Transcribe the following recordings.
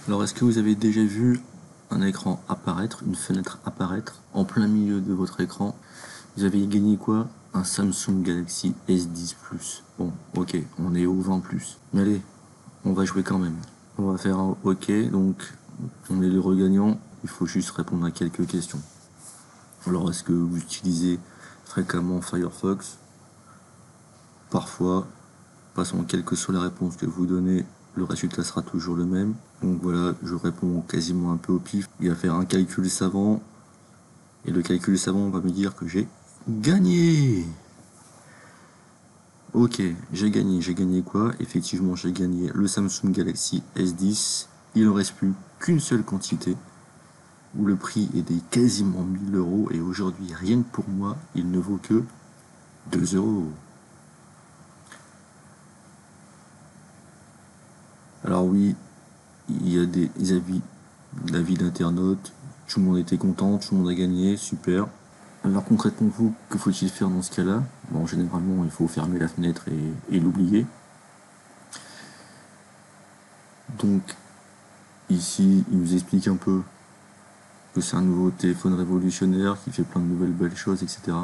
Alors, est-ce que vous avez déjà vu un écran apparaître, une fenêtre apparaître en plein milieu de votre écran? Vous avez gagné quoi? Un Samsung Galaxy S10 Plus. Bon, ok, on est au 20 Plus. Mais allez, on va jouer quand même. On va faire un ok, donc on est le regagnant. Il faut juste répondre à quelques questions. Alors, est-ce que vous utilisez fréquemment Firefox? Parfois. Passons, quelle que soit la réponse que vous donnez, le résultat sera toujours le même. Donc voilà, je réponds quasiment un peu au pif. Il va faire un calcul savant. Et le calcul savant va me dire que j'ai gagné. Ok, j'ai gagné. J'ai gagné quoi? Effectivement, j'ai gagné le Samsung Galaxy S10. Il ne reste plus qu'une seule quantité, où le prix est des quasiment 1000 euros. Et aujourd'hui, rien que pour moi, il ne vaut que 2 euros. Alors oui, il y a des avis, l'avis d'internautes, tout le monde était content, tout le monde a gagné, super. Alors concrètement, vous, que faut-il faire dans ce cas-là? Bon, généralement, il faut fermer la fenêtre et l'oublier. Donc, ici, il nous explique un peu que c'est un nouveau téléphone révolutionnaire qui fait plein de nouvelles belles choses, etc.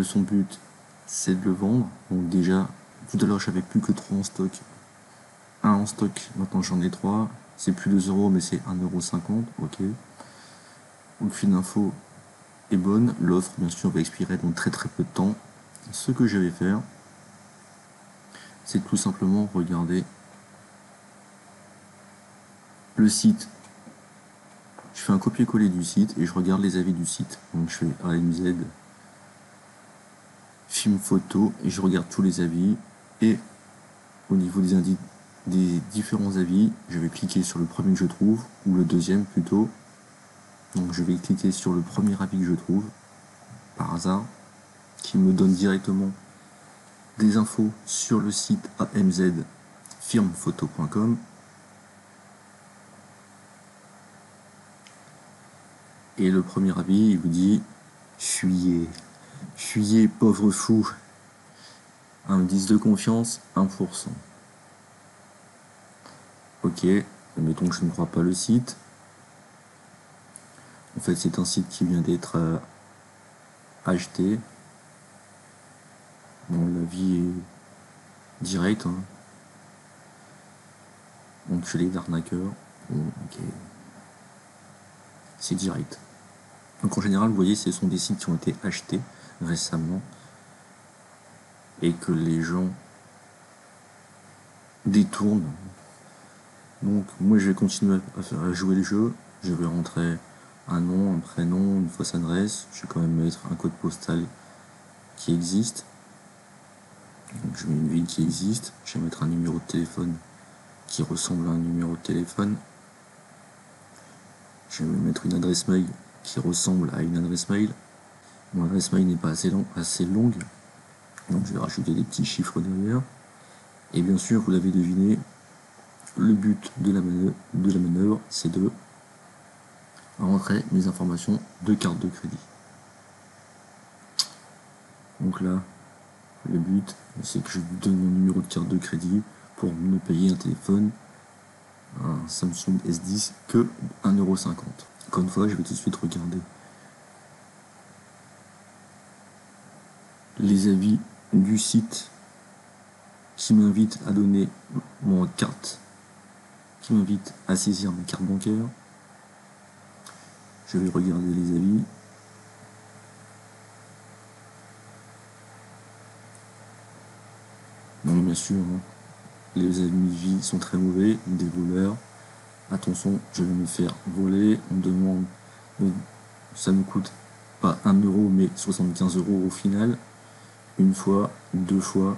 Son but, c'est de le vendre. Donc déjà, tout à l'heure, j'avais plus que 3 en stock. Un en stock, maintenant j'en ai 3. C'est plus 2 euros, mais c'est 1,50 €, ok. Aucune info est bonne. L'offre, bien sûr, va expirer dans très très peu de temps. Ce que je vais faire, c'est tout simplement regarder le site. Je fais un copier-coller du site et je regarde les avis du site. Donc je fais AMZ, film photo, et je regarde tous les avis. Et au niveau des différents avis, je vais cliquer sur le premier que je trouve, ou le deuxième plutôt. Donc je vais cliquer sur le premier avis que je trouve, par hasard, qui me donne directement des infos sur le site AMZ firmephoto.com. Et le premier avis, il vous dit fuyez, pauvre fou. Indice de confiance, 1%. Ok, admettons que je ne crois pas le site. En fait, c'est un site qui vient d'être acheté. Bon, l'avis est direct. Hein. Donc, chez les arnaqueurs. Bon, ok. C'est direct. Donc, en général, vous voyez, ce sont des sites qui ont été achetés récemment et que les gens détournent. Donc, moi, je vais continuer à jouer le jeu. Je vais rentrer un nom, un prénom, une fausse adresse. Je vais quand même mettre un code postal qui existe. Donc je mets une ville qui existe. Je vais mettre un numéro de téléphone qui ressemble à un numéro de téléphone. Je vais mettre une adresse mail qui ressemble à une adresse mail. Mon adresse mail n'est pas assez longue. Donc je vais rajouter des petits chiffres derrière. Et bien sûr, vous l'avez deviné, le but de la manœuvre, c'est de rentrer mes informations de carte de crédit. Donc là, le but, c'est que je vous donne mon numéro de carte de crédit pour me payer un téléphone, un Samsung S10, que 1,50 €. Encore une fois, je vais tout de suite regarder les avis du site qui m'invite à donner mon carte, qui m'invite à saisir ma carte bancaire. Je vais regarder les avis. Donc bien sûr, hein, les avis sont très mauvais, des voleurs. Attention, je vais me faire voler. On demande, ça me coûte pas 1 € mais 75 € au final. Une fois, 2 fois.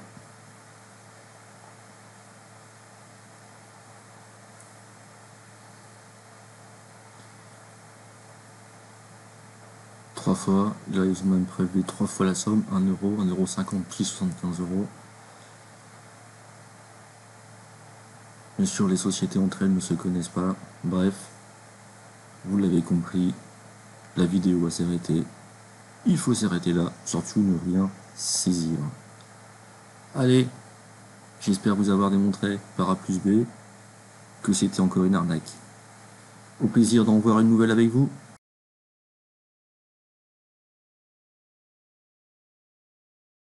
Trois fois, là ils ont même prélevé 3 fois la somme, 1 €, 1,50 € puis 75 €. Bien sûr, les sociétés entre elles ne se connaissent pas. Bref, vous l'avez compris, la vidéo va s'arrêter. Il faut s'arrêter là, surtout ne rien saisir. Allez, j'espère vous avoir démontré par A plus B que c'était encore une arnaque. Au plaisir d'en voir une nouvelle avec vous.